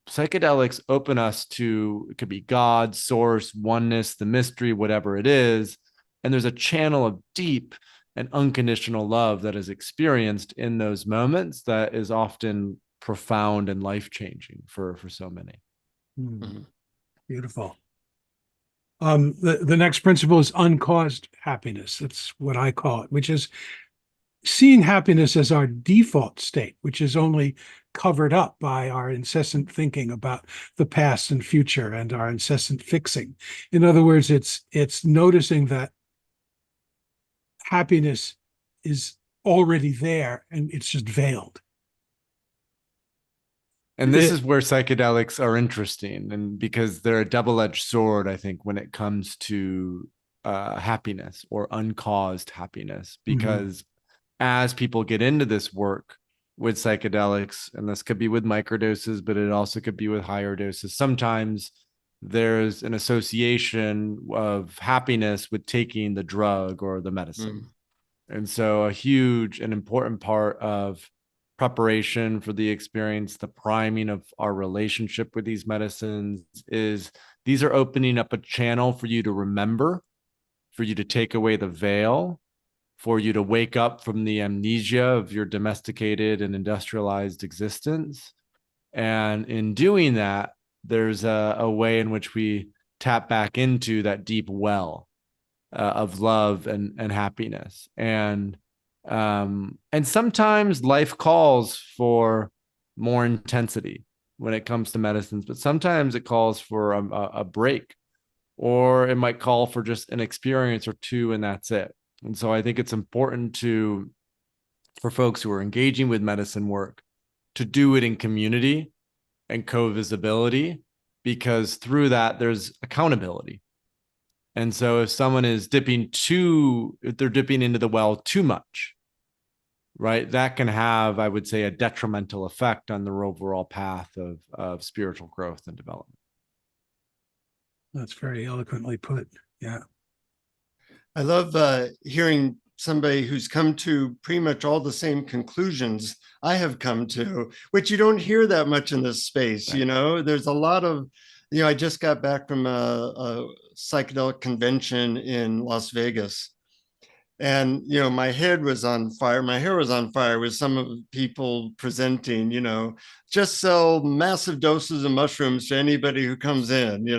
psychedelics open us to, it could be God, source, oneness, the mystery, whatever it is. And there's a channel of deep and unconditional love that is experienced in those moments that is often profound and life-changing for so many. Beautiful. The next principle is uncaused happiness. That's what I call it, which is seeing happiness as our default state, which is only covered up by our incessant thinking about the past and future and our incessant fixing. In other words, it's noticing that happiness is already there and it's just veiled. And this is where psychedelics are interesting, and because they're a double-edged sword, I think, when it comes to happiness or uncaused happiness, because as people get into this work with psychedelics, and this could be with microdoses, but it also could be with higher doses, sometimes there's an association of happiness with taking the drug or the medicine. And so a huge and important part of preparation for the experience, the priming of our relationship with these medicines, is these are opening up a channel for you to remember, for you to take away the veil, for you to wake up from the amnesia of your domesticated and industrialized existence. And in doing that, there's a way in which we tap back into that deep well of love and happiness. And sometimes life calls for more intensity when it comes to medicines, but sometimes it calls for a break, or it might call for just an experience or two, and that's it. And so I think it's important for folks who are engaging with medicine work to do it in community and co-visibility, because through that there's accountability. And so if someone is if they're dipping into the well too much, right, that can have, I would say, a detrimental effect on their overall path of spiritual growth and development. That's very eloquently put. Yeah. I love hearing somebody who's come to pretty much all the same conclusions I have come to, which you don't hear that much in this space. Right. There's a lot of, I just got back from a psychedelic convention in Las Vegas. And, my head was on fire. My hair was on fire with some of the people presenting, just sell massive doses of mushrooms to anybody who comes in,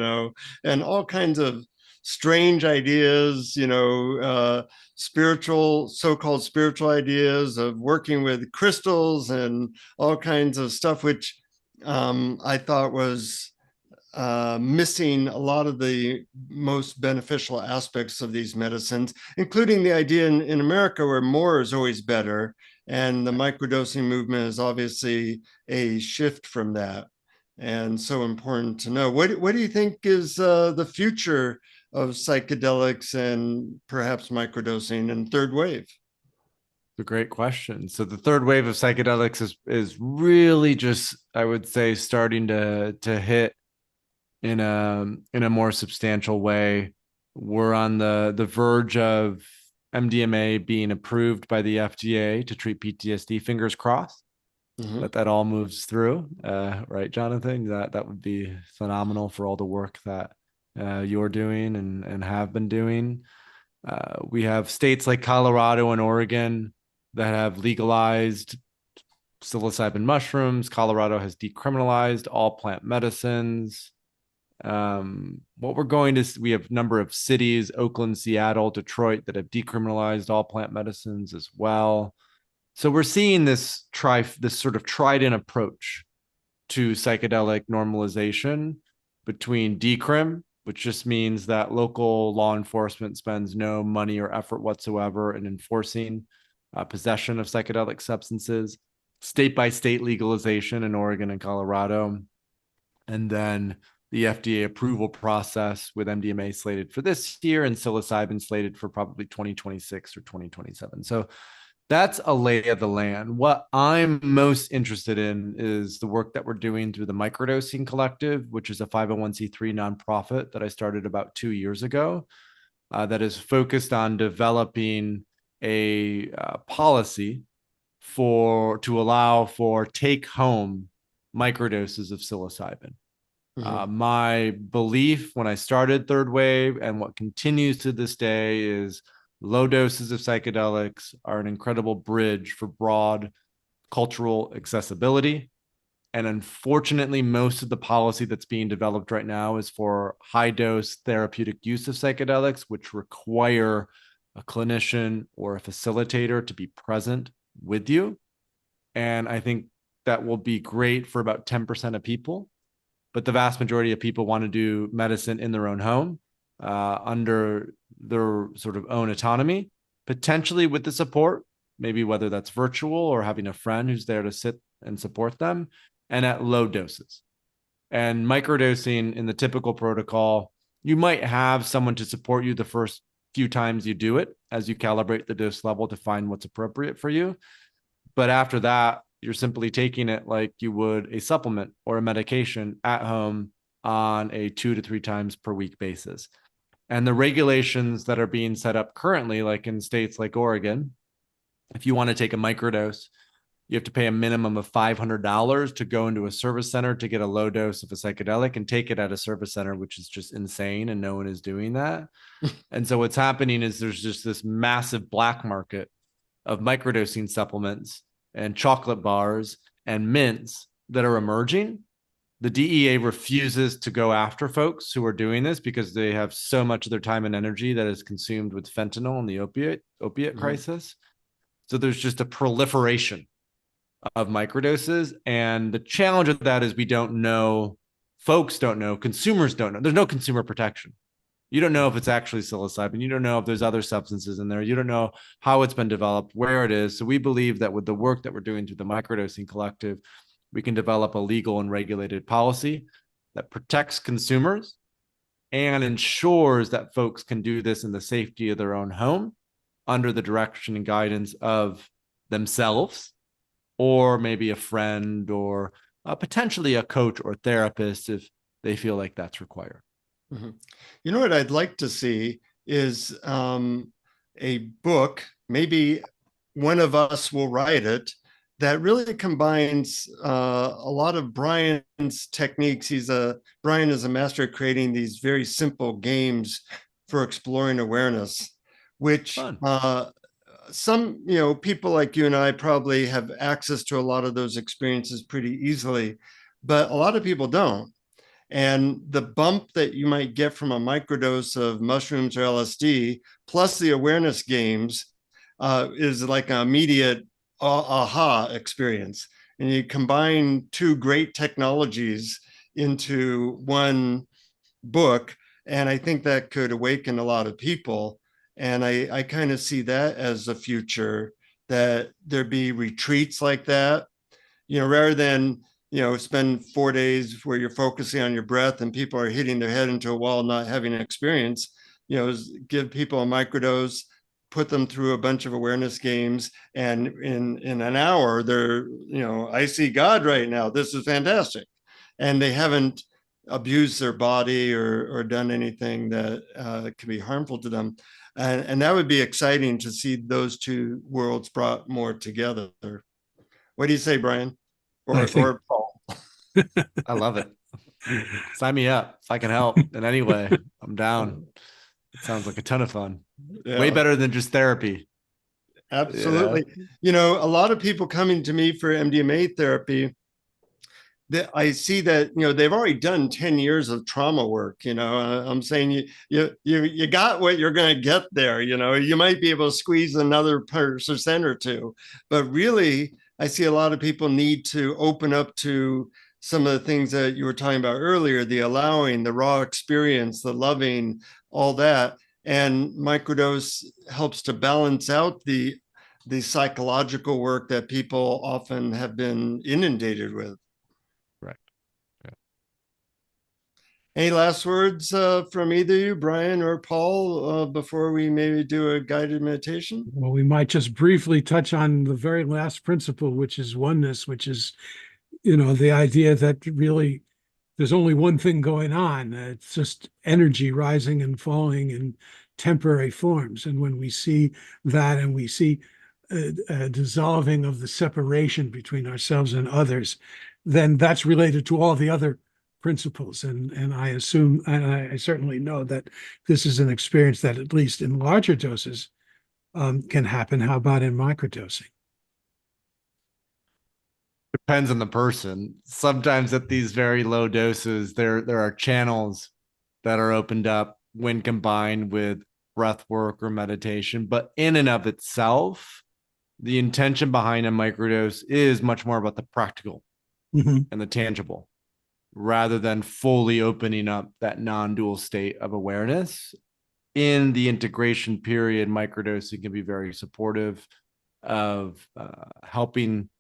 and all kinds of strange ideas, so-called spiritual ideas of working with crystals and all kinds of stuff, which I thought was missing a lot of the most beneficial aspects of these medicines, including the idea in America where more is always better. And the microdosing movement is obviously a shift from that. And so important to know. What do you think is the future of psychedelics and perhaps microdosing and third wave? A great question. So the third wave of psychedelics is really just, I would say, starting to hit in a more substantial way. We're on the verge of MDMA being approved by the FDA to treat PTSD. Fingers crossed that all moves through. Right, Jonathan? That would be phenomenal for all the work that you're doing and have been doing. We have states like Colorado and Oregon that have legalized psilocybin mushrooms. Colorado has decriminalized all plant medicines. What we're going to, we have a number of cities, Oakland, Seattle, Detroit, that have decriminalized all plant medicines as well. So we're seeing this sort of tried-in approach to psychedelic normalization between decrim, which just means that local law enforcement spends no money or effort whatsoever in enforcing possession of psychedelic substances, state-by-state legalization in Oregon and Colorado, and then the FDA approval process with MDMA slated for this year and psilocybin slated for probably 2026 or 2027. So that's a lay of the land. What I'm most interested in is the work that we're doing through the Microdosing Collective, which is a 501c3 nonprofit that I started about 2 years ago, that is focused on developing a policy to allow for take-home microdoses of psilocybin. My belief when I started Third Wave and what continues to this day is low doses of psychedelics are an incredible bridge for broad cultural accessibility. And unfortunately, most of the policy that's being developed right now is for high dose therapeutic use of psychedelics, which require a clinician, or a facilitator to be present with you. And I think that will be great for about 10% of people. But the vast majority of people want to do medicine in their own home, under their sort of own autonomy, potentially with the support, maybe whether that's virtual or having a friend who's there to sit and support them, and at low doses. And microdosing in the typical protocol, you might have someone to support you the first few times you do it as you calibrate the dose level to find what's appropriate for you. But after that, you're simply taking it like you would a supplement or a medication at home on a 2 to 3 times per week basis. And the regulations that are being set up currently, like in states like Oregon, if you want to take a microdose, you have to pay a minimum of $500 to go into a service center to get a low dose of a psychedelic and take it at a service center, which is just insane. And no one is doing that. And so what's happening is there's just this massive black market of microdosing supplements and chocolate bars and mints that are emerging. The DEA refuses to go after folks who are doing this because they have so much of their time and energy that is consumed with fentanyl and the opiate crisis. So there's just a proliferation of microdoses. And the challenge of that is we don't know, folks don't know, consumers don't know. There's no consumer protection. You don't know if it's actually psilocybin. You don't know if there's other substances in there. You don't know how it's been developed, where it is. So we believe that with the work that we're doing through the Microdosing Collective, we can develop a legal and regulated policy that protects consumers and ensures that folks can do this in the safety of their own home under the direction and guidance of themselves, or maybe a friend, or potentially a coach or therapist if they feel like that's required. Mm-hmm. You know what I'd like to see is a book, maybe one of us will write it, that really combines a lot of Brian's techniques. Brian is a master at creating these very simple games for exploring awareness, which some, people like you and I probably have access to a lot of those experiences pretty easily, but a lot of people don't. And the bump that you might get from a microdose of mushrooms or LSD, plus the awareness games, is like an immediate aha experience. And you combine two great technologies into one book, and I think that could awaken a lot of people. And I kind of see that as the future, that there be retreats like that, rather than spend 4 days where you're focusing on your breath and people are hitting their head into a wall, not having an experience. Give people a microdose, put them through a bunch of awareness games, and in an hour they're, I see God right now, this is fantastic. And they haven't abused their body or done anything that can be harmful to them. And that would be exciting to see those two worlds brought more together. What do you say, Brian? Or Paul? I love it. Sign me up if I can help in any way. I'm down. It sounds like a ton of fun. Yeah. Way better than just therapy. Absolutely. A lot of people coming to me for MDMA therapy, that I see that, they've already done 10 years of trauma work. I'm saying you got what you're going to get there. You might be able to squeeze another percent or two, but really, I see a lot of people need to open up to some of the things that you were talking about earlier, the allowing, the raw experience, the loving, all that. And microdose helps to balance out the psychological work that people often have been inundated with. Right. Yeah. Any last words from either you, Brian or Paul, before we maybe do a guided meditation? Well, we might just briefly touch on the very last principle, which is oneness, which is, the idea that really there's only one thing going on. It's just energy rising and falling in temporary forms. And when we see that and we see a dissolving of the separation between ourselves and others, then that's related to all the other principles. And I assume, and I certainly know that this is an experience that at least in larger doses can happen. How about in microdosing? Depends on the person. Sometimes at these very low doses, there are channels that are opened up when combined with breath work or meditation, but in and of itself, the intention behind a microdose is much more about the practical Mhm. and the tangible rather than fully opening up that non-dual state of awareness. In the integration period, microdosing can be very supportive of helping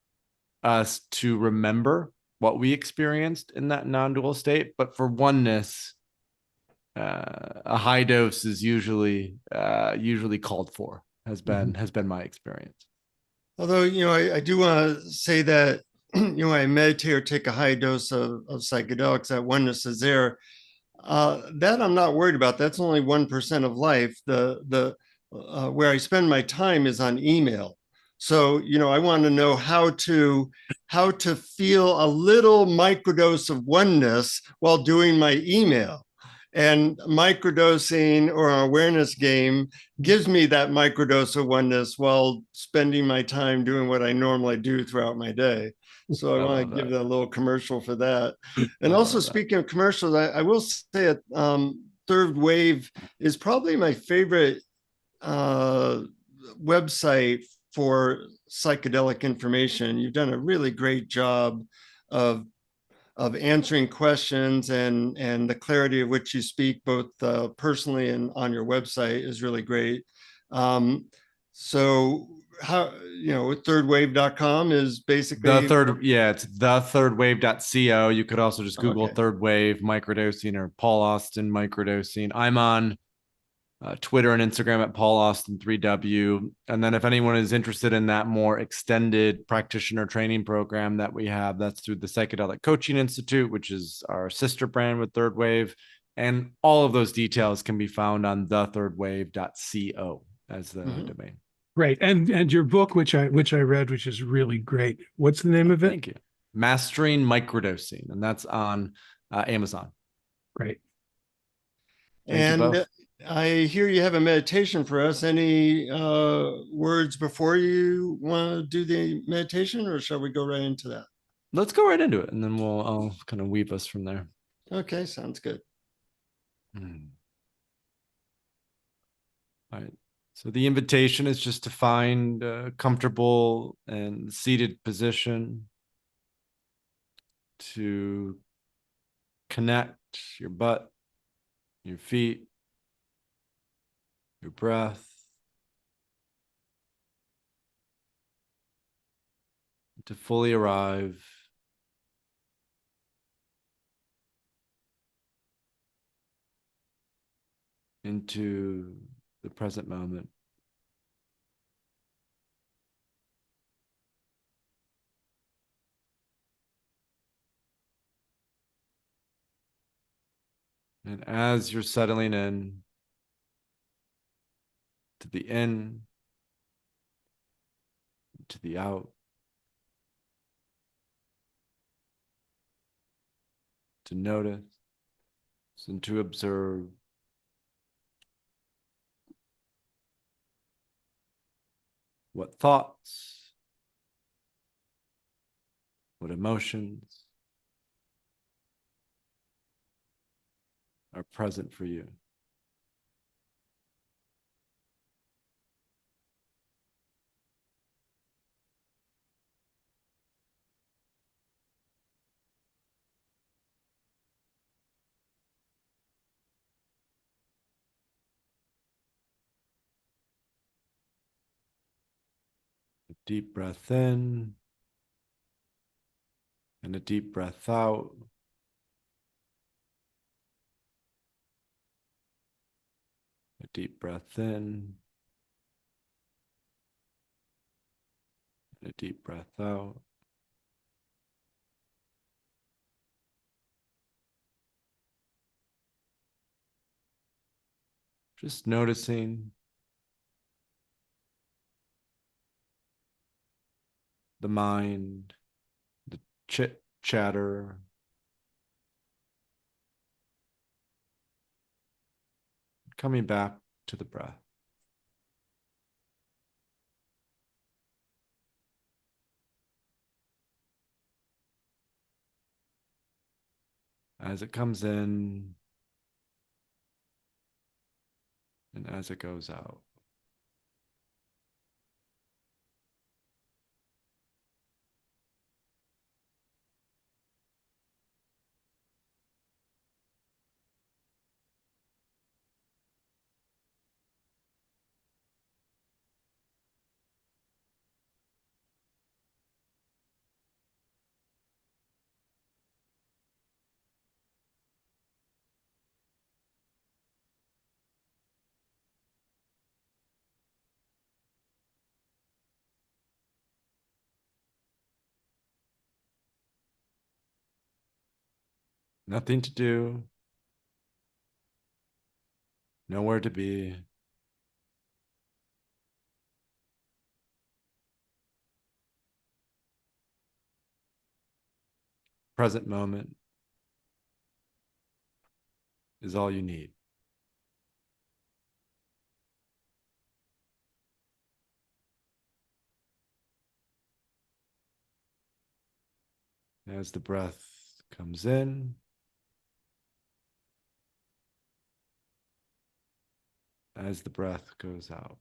us to remember what we experienced in that non-dual state. But for oneness, a high dose is usually called for. Has been my experience. Although, I do want to say that, I meditate or take a high dose of psychedelics, that oneness is there. That I'm not worried about. That's only 1% of life. The where I spend my time is on email. So, I want to know how to feel a little microdose of oneness while doing my email. And microdosing or an awareness game gives me that microdose of oneness while spending my time doing what I normally do throughout my day. So I want to give that a little commercial for that. And also, speaking of commercials, I will say that Third Wave is probably my favorite website for psychedelic information. You've done a really great job of answering questions, and the clarity of which you speak, both personally and on your website, is really great. So how, thirdwave.com is basically it's thirdwave.co. You could also just Google okay. Third Wave microdosing or Paul Austin microdosing. I'm on Twitter and Instagram at Paul Austin 3W. And then if anyone is interested in that more extended practitioner training program that we have, that's through the Psychedelic Coaching Institute, which is our sister brand with Third Wave. And all of those details can be found on thethirdwave.co as the domain. Great. And your book, which I read, which is really great. What's the name of it? Thank you. Mastering Microdosing, and that's on Amazon. Great. Thank you both. I hear you have a meditation for us. Any words before you want to do the meditation, or shall we go right into that? Let's go right into it, and then I'll kind of weave us from there. Okay, sounds good. All right. So the invitation is just to find a comfortable and seated position to connect your butt, your feet, your breath, to fully arrive into the present moment. And as you're settling in to the in, to the out, to notice and to observe what thoughts, what emotions are present for you. A deep breath in and a deep breath out. A deep breath in and a deep breath out. Just noticing the mind, the chit chatter, coming back to the breath. As it comes in and as it goes out. Nothing to do, nowhere to be. Present moment is all you need. As the breath comes in, as the breath goes out.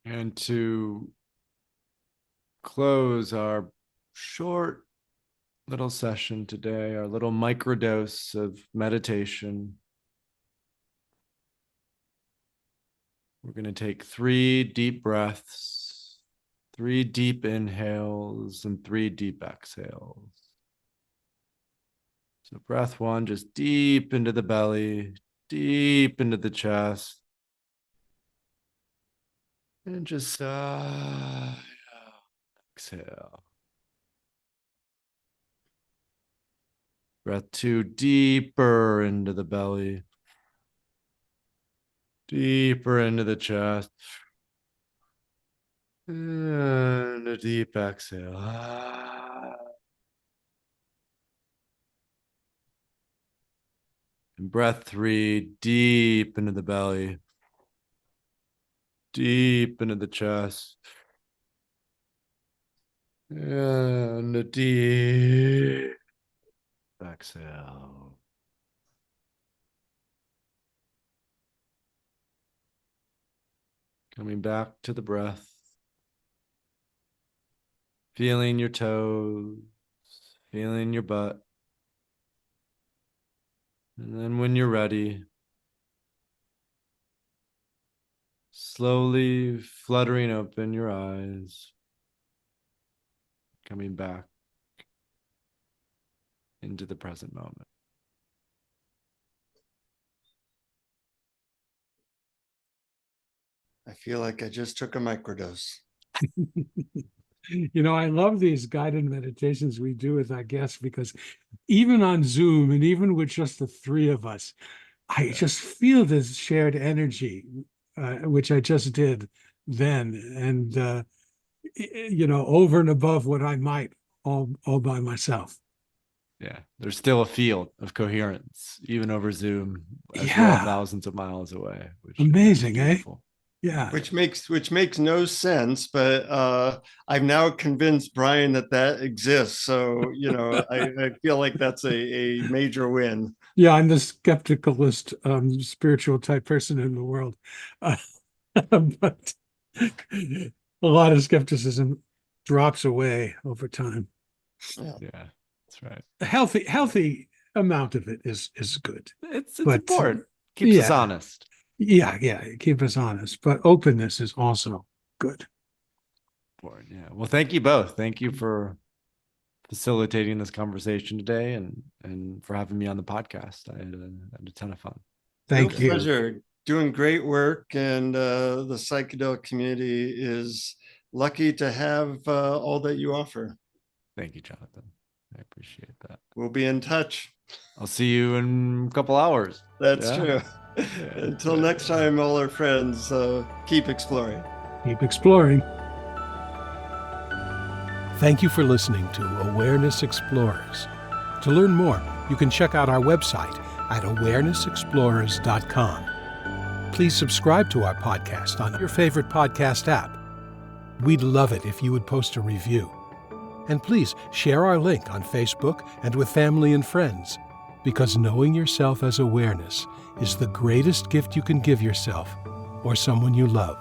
And to close our short little session today, our little microdose of meditation, we're going to take 3 deep breaths, 3 deep inhales, and 3 deep exhales. So breath 1, just deep into the belly, deep into the chest. And just exhale. Breath 2, deeper into the belly, deeper into the chest. And a deep exhale. And breath 3, deep into the belly, deep into the chest. And a deep exhale. Coming back to the breath. Feeling your toes, feeling your butt. And then when you're ready, slowly fluttering open your eyes, coming back into the present moment. I feel like I just took a microdose. You know, I love these guided meditations we do with our guests because even on Zoom and even with just the 3 of us, I just feel this shared energy, which I just did then. And, you know, over and above what I might all by myself. Yeah, there's still a field of coherence, even over Zoom, as we're all Yeah. thousands of miles away. Which Amazing, is beautiful. Yeah. Which makes no sense, but I've now convinced Brian that exists. So, you know, I feel like that's a major win. Yeah, I'm the skepticalist, spiritual type person in the world. But a lot of skepticism drops away over time. Yeah. Yeah, that's right. A healthy amount of it is good. It's But, important. Keeps us yeah. honest. Yeah, keep us honest. But openness is also good. Important. Yeah. Well, thank you both. Thank you for facilitating this conversation today and for having me on the podcast. I had a ton of fun. Thank Real you. pleasure. Doing great work, and the psychedelic community is lucky to have all that you offer. Thank you, Jonathan. I appreciate that. We'll be in touch. I'll see you in a couple hours. That's Yeah. true. Until next time, all our friends, keep exploring. Keep exploring. Thank you for listening to Awareness Explorers. To learn more, you can check out our website at awarenessexplorers.com. Please subscribe to our podcast on your favorite podcast app. We'd love it if you would post a review. And please share our link on Facebook and with family and friends, because knowing yourself as awareness is the greatest gift you can give yourself or someone you love.